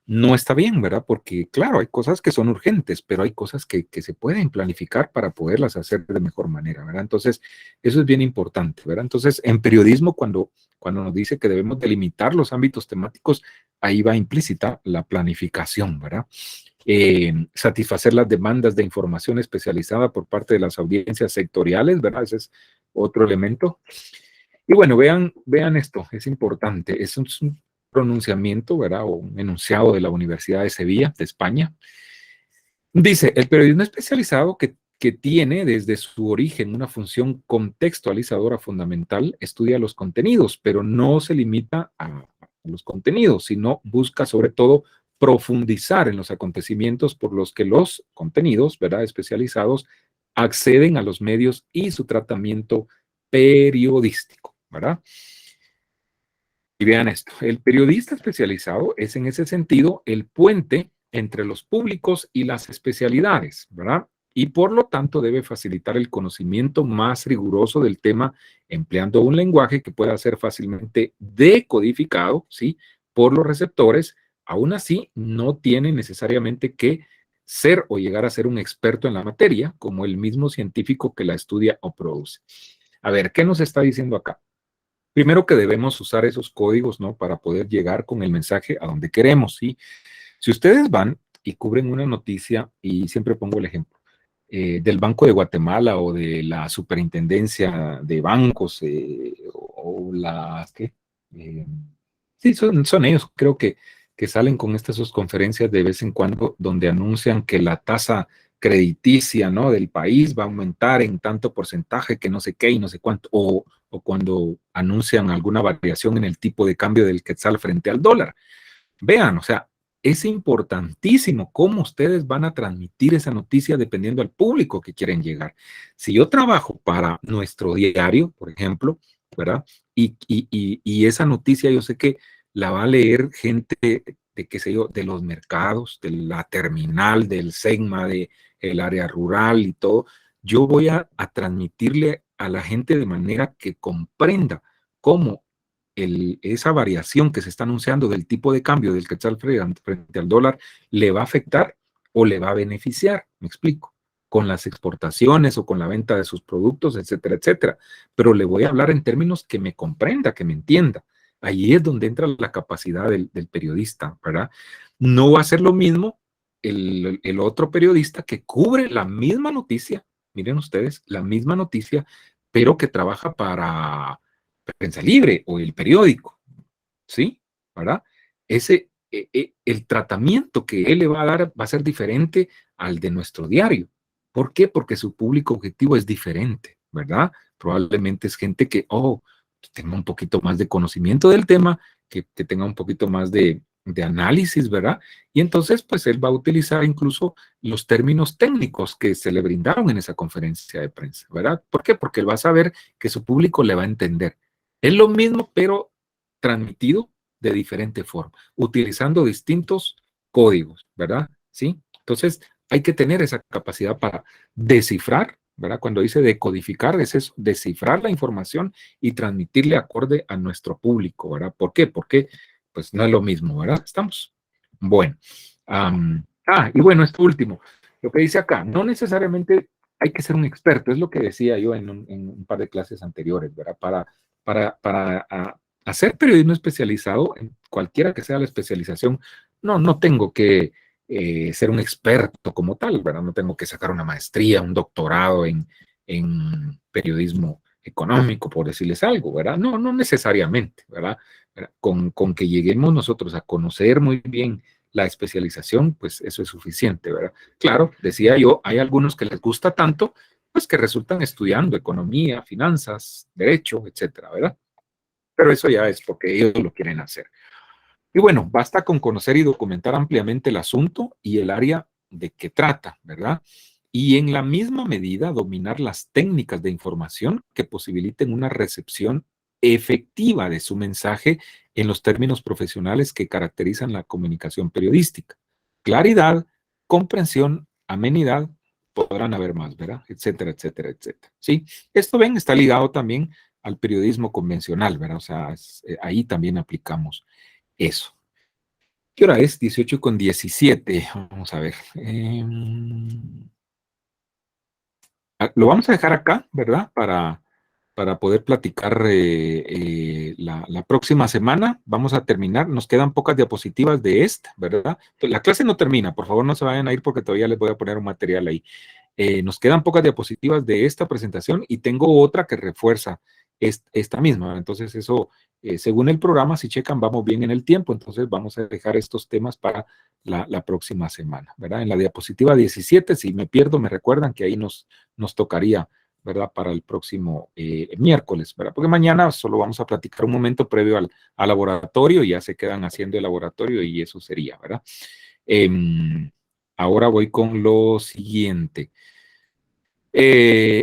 [SPEAKER 1] no está bien, ¿verdad? Porque, claro, hay cosas que son urgentes, pero hay cosas que se pueden planificar para poderlas hacer de mejor manera, ¿verdad? Entonces, eso es bien importante, ¿verdad? Entonces, en periodismo, cuando nos dice que debemos delimitar los ámbitos temáticos, ahí va implícita la planificación, ¿verdad? Satisfacer las demandas de información especializada por parte de las audiencias sectoriales, ¿verdad? Ese es otro elemento. Y bueno, vean esto, es importante, es un pronunciamiento, ¿verdad? O un enunciado de la Universidad de Sevilla, de España. Dice, el periodismo especializado que tiene desde su origen una función contextualizadora fundamental, estudia los contenidos, pero no se limita a los contenidos, sino busca sobre todo profundizar en los acontecimientos por los que los contenidos, ¿verdad?, especializados acceden a los medios y su tratamiento periodístico, ¿verdad? Y vean esto, el periodista especializado es en ese sentido el puente entre los públicos y las especialidades, ¿verdad? Y por lo tanto debe facilitar el conocimiento más riguroso del tema empleando un lenguaje que pueda ser fácilmente decodificado, ¿sí?, por los receptores. Aún así, no tiene necesariamente que ser o llegar a ser un experto en la materia, como el mismo científico que la estudia o produce. A ver, ¿qué nos está diciendo acá? Primero que debemos usar esos códigos, ¿no?, para poder llegar con el mensaje a donde queremos, ¿sí? Si ustedes van y cubren una noticia, y siempre pongo el ejemplo, del Banco de Guatemala o de la Superintendencia de Bancos, o las, ¿qué? Sí, son ellos, creo que salen con estas sus conferencias de vez en cuando, donde anuncian que la tasa crediticia, ¿no?, del país va a aumentar en tanto porcentaje, que no sé qué y no sé cuánto, o cuando anuncian alguna variación en el tipo de cambio del quetzal frente al dólar. Vean, o sea, es importantísimo cómo ustedes van a transmitir esa noticia dependiendo al público que quieren llegar. Si yo trabajo para nuestro diario, por ejemplo, ¿verdad? Y esa noticia yo sé que la va a leer gente de, qué sé yo, de los mercados, de la terminal, del SEGMA, de el área rural y todo. Yo voy a transmitirle a la gente de manera que comprenda cómo esa variación que se está anunciando del tipo de cambio del quetzal frente al dólar le va a afectar o le va a beneficiar, me explico, con las exportaciones o con la venta de sus productos, etcétera, etcétera. Pero le voy a hablar en términos que me comprenda, que me entienda. Ahí es donde entra la capacidad del periodista, ¿verdad? No va a ser lo mismo el otro periodista que cubre la misma noticia, miren ustedes, la misma noticia, pero que trabaja para Prensa Libre o el periódico, ¿sí? ¿Verdad? El tratamiento que él le va a dar va a ser diferente al de nuestro diario. ¿Por qué? Porque su público objetivo es diferente, ¿verdad? Probablemente es gente que, tenga un poquito más de conocimiento del tema, que tenga un poquito más de análisis, ¿verdad? Y entonces, pues él va a utilizar incluso los términos técnicos que se le brindaron en esa conferencia de prensa, ¿verdad? ¿Por qué? Porque él va a saber que su público le va a entender. Es lo mismo, pero transmitido de diferente forma, utilizando distintos códigos, ¿verdad? ¿Sí? Entonces, hay que tener esa capacidad para descifrar, ¿verdad? Cuando dice decodificar, es eso, descifrar la información y transmitirle acorde a nuestro público, ¿verdad? ¿Por qué? Porque, pues, no es lo mismo, ¿verdad? ¿Estamos? Bueno. Y bueno, esto último, lo que dice acá, no necesariamente hay que ser un experto, es lo que decía yo en un par de clases anteriores, ¿verdad? Para hacer periodismo especializado, en cualquiera que sea la especialización, no tengo que ser un experto como tal, ¿verdad? No tengo que sacar una maestría, un doctorado en periodismo económico, por decirles algo, ¿verdad? No necesariamente, ¿verdad? Con que lleguemos nosotros a conocer muy bien la especialización, pues eso es suficiente, ¿verdad? Claro, decía yo, hay algunos que les gusta tanto, pues que resultan estudiando economía, finanzas, derecho, etcétera, ¿verdad? Pero eso ya es porque ellos lo quieren hacer. Y bueno, basta con conocer y documentar ampliamente el asunto y el área de que trata, ¿verdad? Y en la misma medida dominar las técnicas de información que posibiliten una recepción efectiva de su mensaje en los términos profesionales que caracterizan la comunicación periodística. Claridad, comprensión, amenidad, podrán haber más, ¿verdad? Etcétera, etcétera, etcétera. ¿Sí? Esto, ven, está ligado también al periodismo convencional, ¿verdad? O sea, ahí también aplicamos eso. ¿Qué hora es? 18:17. Vamos a ver. Lo vamos a dejar acá, ¿verdad? Para poder platicar la próxima semana. Vamos a terminar. Nos quedan pocas diapositivas de esta, ¿verdad? La clase no termina. Por favor, no se vayan a ir porque todavía les voy a poner un material ahí. Nos quedan pocas diapositivas de esta presentación y tengo otra que refuerza esta misma. Entonces, eso, según el programa, si checan, vamos bien en el tiempo. Entonces, vamos a dejar estos temas para la próxima semana, ¿verdad? En la diapositiva 17, si me pierdo, me recuerdan que ahí nos tocaría, ¿verdad? Para el próximo miércoles, ¿verdad? Porque mañana solo vamos a platicar un momento previo al laboratorio y ya se quedan haciendo el laboratorio y eso sería, ¿verdad? Ahora voy con lo siguiente.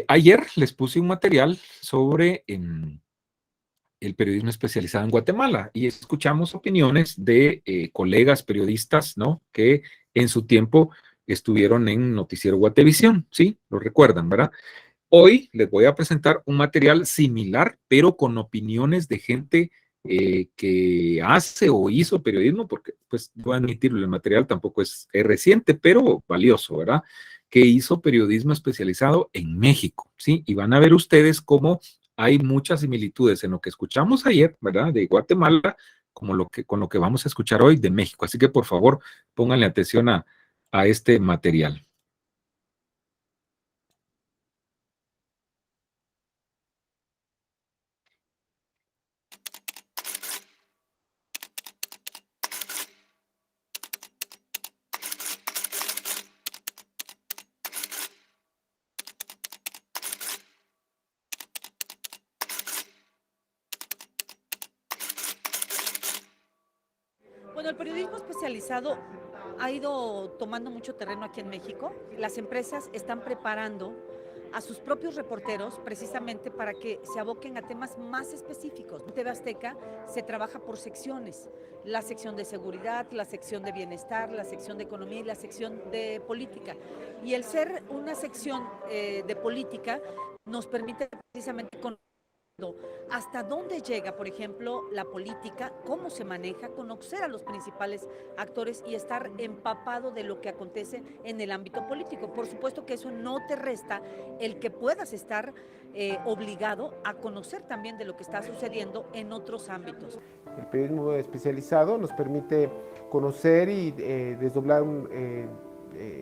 [SPEAKER 1] Ayer les puse un material sobre el periodismo especializado en Guatemala y escuchamos opiniones de colegas periodistas, ¿no? Que en su tiempo estuvieron en Noticiero Guatevisión, ¿sí? Lo recuerdan, ¿verdad? Hoy les voy a presentar un material similar, pero con opiniones de gente que hace o hizo periodismo, porque, pues, voy a admitirlo, el material tampoco es reciente, pero valioso, ¿verdad? Que hizo periodismo especializado en México, ¿sí? Y van a ver ustedes cómo hay muchas similitudes en lo que escuchamos ayer, ¿verdad? De Guatemala, como con lo que vamos a escuchar hoy de México. Así que, por favor, pónganle atención a este material.
[SPEAKER 5] Bueno, el periodismo especializado ha ido tomando mucho terreno aquí en México. Las empresas están preparando a sus propios reporteros precisamente para que se aboquen a temas más específicos. En TV Azteca se trabaja por secciones, la sección de seguridad, la sección de bienestar, la sección de economía y la sección de política. Y el ser una sección de política nos permite precisamente hasta dónde llega, por ejemplo, la política, cómo se maneja, conocer a los principales actores y estar empapado de lo que acontece en el ámbito político. Por supuesto que eso no te resta el que puedas estar obligado a conocer también de lo que está sucediendo en otros ámbitos.
[SPEAKER 6] El periodismo especializado nos permite conocer y desdoblar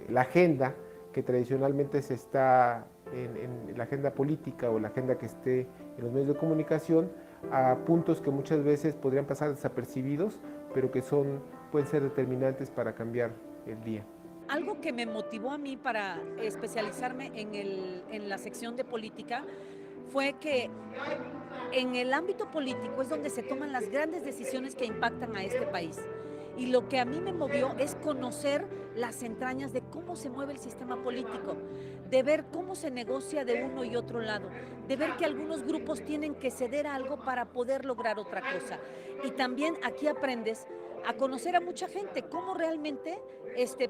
[SPEAKER 6] la agenda que tradicionalmente se está en la agenda política o la agenda que esté en los medios de comunicación a puntos que muchas veces podrían pasar desapercibidos, pero que pueden ser determinantes para cambiar el día.
[SPEAKER 5] Algo que me motivó a mí para especializarme en la sección de política fue que en el ámbito político es donde se toman las grandes decisiones que impactan a este país. Y lo que a mí me movió es conocer las entrañas de cómo se mueve el sistema político, de ver cómo se negocia de uno y otro lado, de ver que algunos grupos tienen que ceder algo para poder lograr otra cosa. Y también aquí aprendes a conocer a mucha gente, cómo realmente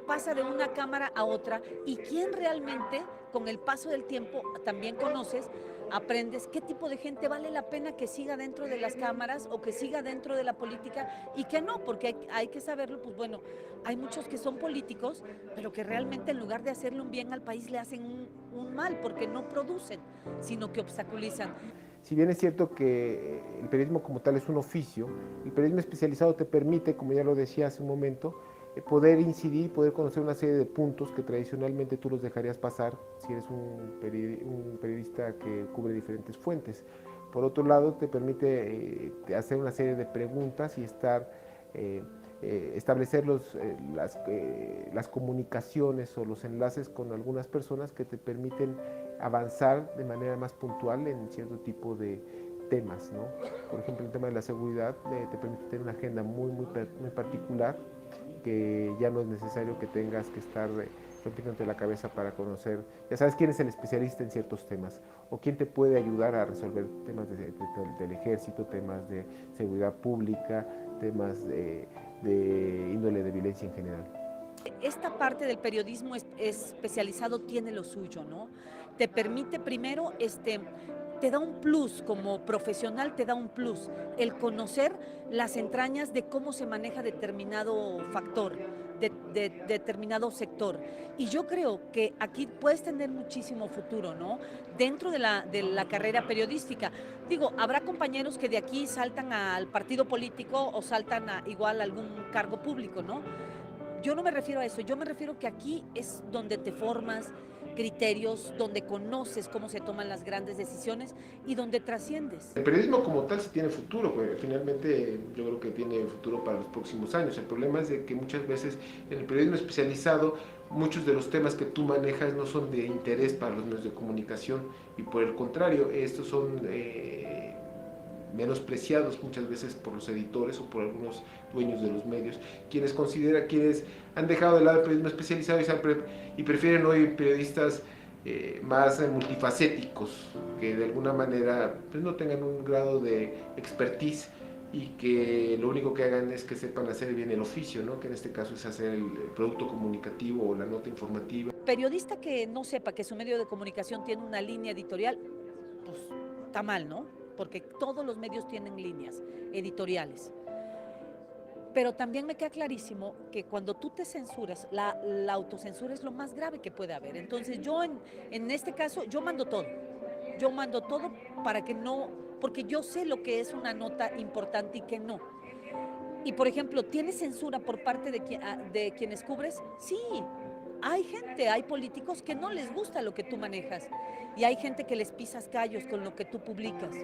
[SPEAKER 5] pasa de una cámara a otra y quién realmente, con el paso del tiempo, también conoces, aprendes qué tipo de gente vale la pena que siga dentro de las cámaras o que siga dentro de la política y que no, porque hay que saberlo, pues bueno, hay muchos que son políticos, pero que realmente en lugar de hacerle un bien al país le hacen un mal, porque no producen, sino que obstaculizan.
[SPEAKER 6] Si bien es cierto que el periodismo como tal es un oficio, el periodismo especializado te permite, como ya lo decía hace un momento, poder incidir, poder conocer una serie de puntos que tradicionalmente tú los dejarías pasar si eres un periodista que cubre diferentes fuentes. Por otro lado, te permite hacer una serie de preguntas y establecer las comunicaciones o los enlaces con algunas personas que te permiten avanzar de manera más puntual en cierto tipo de temas, ¿no? Por ejemplo, el tema de la seguridad te permite tener una agenda muy particular, que ya no es necesario que tengas que estar rompiéndote la cabeza para conocer, ya sabes quién es el especialista en ciertos temas o quién te puede ayudar a resolver temas del ejército, temas de seguridad pública, temas de índole de violencia en general.
[SPEAKER 5] Esta parte del periodismo especializado tiene lo suyo, ¿no? Te permite primero te da un plus, como profesional te da un plus, el conocer las entrañas de cómo se maneja determinado factor, de determinado sector. Y yo creo que aquí puedes tener muchísimo futuro, ¿no? Dentro de la carrera periodística. Digo, habrá compañeros que de aquí saltan al partido político o saltan a igual a algún cargo público, ¿no? Yo no me refiero a eso, yo me refiero que aquí es donde te formas criterios, donde conoces cómo se toman las grandes decisiones y donde trasciendes.
[SPEAKER 6] El periodismo como tal sí tiene futuro, pues, finalmente yo creo que tiene futuro para los próximos años. El problema es de que muchas veces en el periodismo especializado muchos de los temas que tú manejas no son de interés para los medios de comunicación y por el contrario, estos son menospreciados muchas veces por los editores o por algunos dueños de los medios, quienes han dejado de lado el periodismo especializado y prefieren hoy periodistas más multifacéticos, que de alguna manera pues, no tengan un grado de expertise y que lo único que hagan es que sepan hacer bien el oficio, ¿no? Que en este caso es hacer el producto comunicativo o la nota informativa.
[SPEAKER 5] Periodista que no sepa que su medio de comunicación tiene una línea editorial, pues está mal, ¿no? Porque todos los medios tienen líneas editoriales. Pero también me queda clarísimo que cuando tú te censuras, la autocensura es lo más grave que puede haber. Entonces yo en este caso, yo mando todo para que no, porque yo sé lo que es una nota importante y que no. Y por ejemplo, ¿tienes censura por parte de quienes cubres? Sí. Hay políticos que no les gusta lo que tú manejas y hay gente que les pisas callos con lo que tú publicas.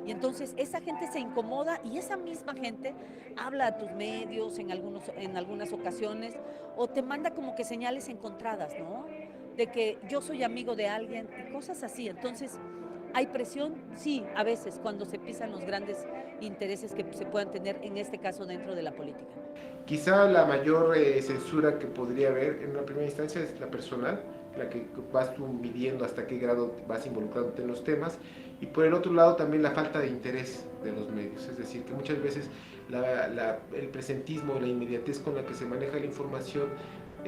[SPEAKER 5] Y entonces esa gente se incomoda y esa misma gente habla a tus medios en algunas ocasiones o te manda como que señales encontradas, ¿no? De que yo soy amigo de alguien y cosas así. Entonces, ¿hay presión? Sí, a veces, cuando se pisan los grandes intereses que se puedan tener, en este caso, dentro de la política.
[SPEAKER 6] Quizá la mayor censura que podría haber en una primera instancia es la personal, la que vas tú midiendo hasta qué grado vas involucrándote en los temas, y por el otro lado también la falta de interés de los medios, es decir, que muchas veces el presentismo, la inmediatez con la que se maneja la información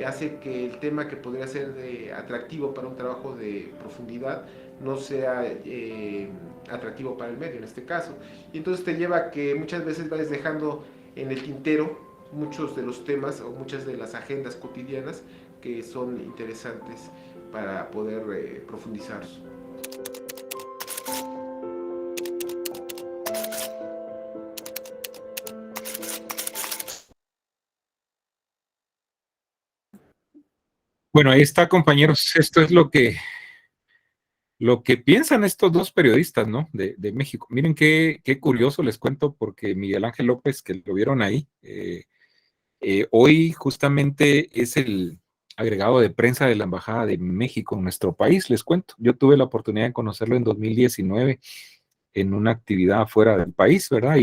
[SPEAKER 6] hace que el tema que podría ser atractivo para un trabajo de profundidad no sea atractivo para el medio en este caso, y entonces te lleva a que muchas veces vayas dejando en el tintero muchos de los temas o muchas de las agendas cotidianas que son interesantes para poder profundizar.
[SPEAKER 1] Bueno, ahí está, compañeros. Esto es lo que piensan estos dos periodistas, ¿no? De México. Miren qué curioso, les cuento, porque Miguel Ángel López, que lo vieron ahí, hoy justamente es el agregado de prensa de la Embajada de México en nuestro país, les cuento. Yo tuve la oportunidad de conocerlo en 2019 en una actividad fuera del país, ¿verdad?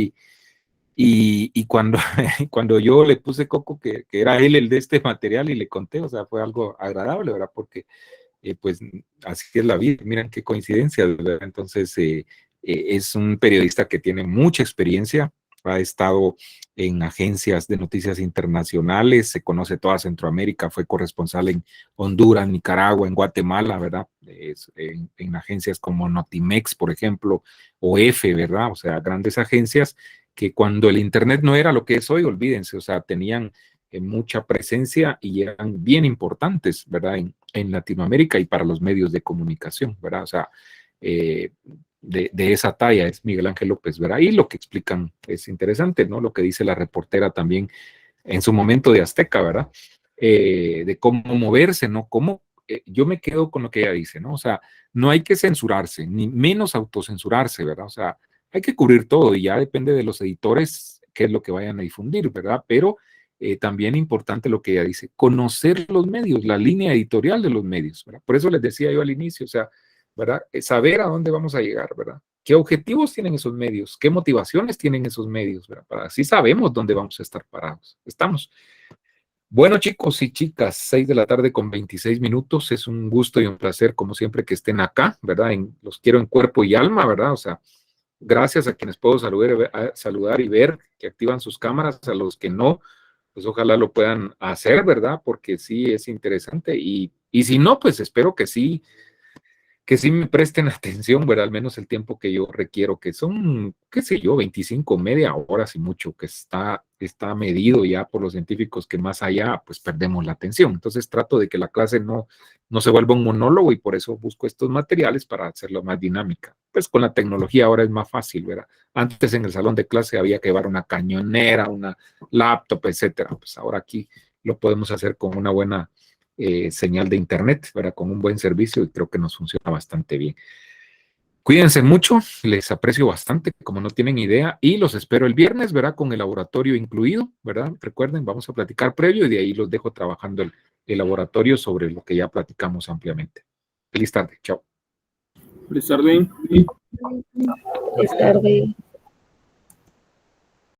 [SPEAKER 1] Y cuando yo le puse coco que era él el de este material y le conté, o sea, fue algo agradable, ¿verdad? Porque pues así es la vida, miren qué coincidencia, ¿verdad? Entonces es un periodista que tiene mucha experiencia, ha estado en agencias de noticias internacionales, se conoce toda Centroamérica, fue corresponsal en Honduras, Nicaragua, en Guatemala, ¿verdad? En agencias como Notimex, por ejemplo, o EFE, ¿verdad? O sea, grandes agencias que cuando el Internet no era lo que es hoy, olvídense, o sea, tenían mucha presencia y eran bien importantes, ¿verdad? En Latinoamérica y para los medios de comunicación, ¿verdad? O sea, de esa talla es Miguel Ángel López, ¿verdad? Y lo que explican es interesante, ¿no? Lo que dice la reportera también en su momento de Azteca, ¿verdad? De cómo moverse, ¿no? Cómo, yo me quedo con lo que ella dice, ¿no? O sea, no hay que censurarse, ni menos autocensurarse, ¿verdad? O sea, hay que cubrir todo y ya depende de los editores qué es lo que vayan a difundir, ¿verdad? Pero también importante lo que ella dice, conocer los medios, la línea editorial de los medios, ¿verdad? Por eso les decía yo al inicio, o sea, ¿verdad? Saber a dónde vamos a llegar, ¿verdad? ¿Qué objetivos tienen esos medios? ¿Qué motivaciones tienen esos medios, ¿verdad? Para así sabemos dónde vamos a estar parados. Estamos. Bueno, chicos y chicas, 6 de la tarde con 26 minutos. Es un gusto y un placer, como siempre, que estén acá, ¿verdad? Los quiero en cuerpo y alma, ¿verdad? O sea, gracias a quienes puedo saludar y ver que activan sus cámaras, a los que no, pues ojalá lo puedan hacer, ¿verdad? Porque sí es interesante y si no, pues espero que sí que sí me presten atención, ¿verdad? Al menos el tiempo que yo requiero, que son, qué sé yo, 25, media hora, si mucho, que está medido ya por los científicos, que más allá, pues perdemos la atención. Entonces trato de que la clase no se vuelva un monólogo, y por eso busco estos materiales para hacerlo más dinámica. Pues con la tecnología ahora es más fácil, ¿verdad? Antes en el salón de clase había que llevar una cañonera, una laptop, etcétera. Pues ahora aquí lo podemos hacer con una buena señal de internet, ¿verdad? Con un buen servicio, y creo que nos funciona bastante bien. Cuídense mucho, les aprecio bastante, como no tienen idea, y los espero el viernes, ¿verdad? Con el laboratorio incluido, ¿verdad? Recuerden, vamos a platicar previo, y de ahí los dejo trabajando el laboratorio sobre lo que ya platicamos ampliamente. Feliz tarde, chao.
[SPEAKER 2] Feliz tarde.
[SPEAKER 3] Feliz tarde.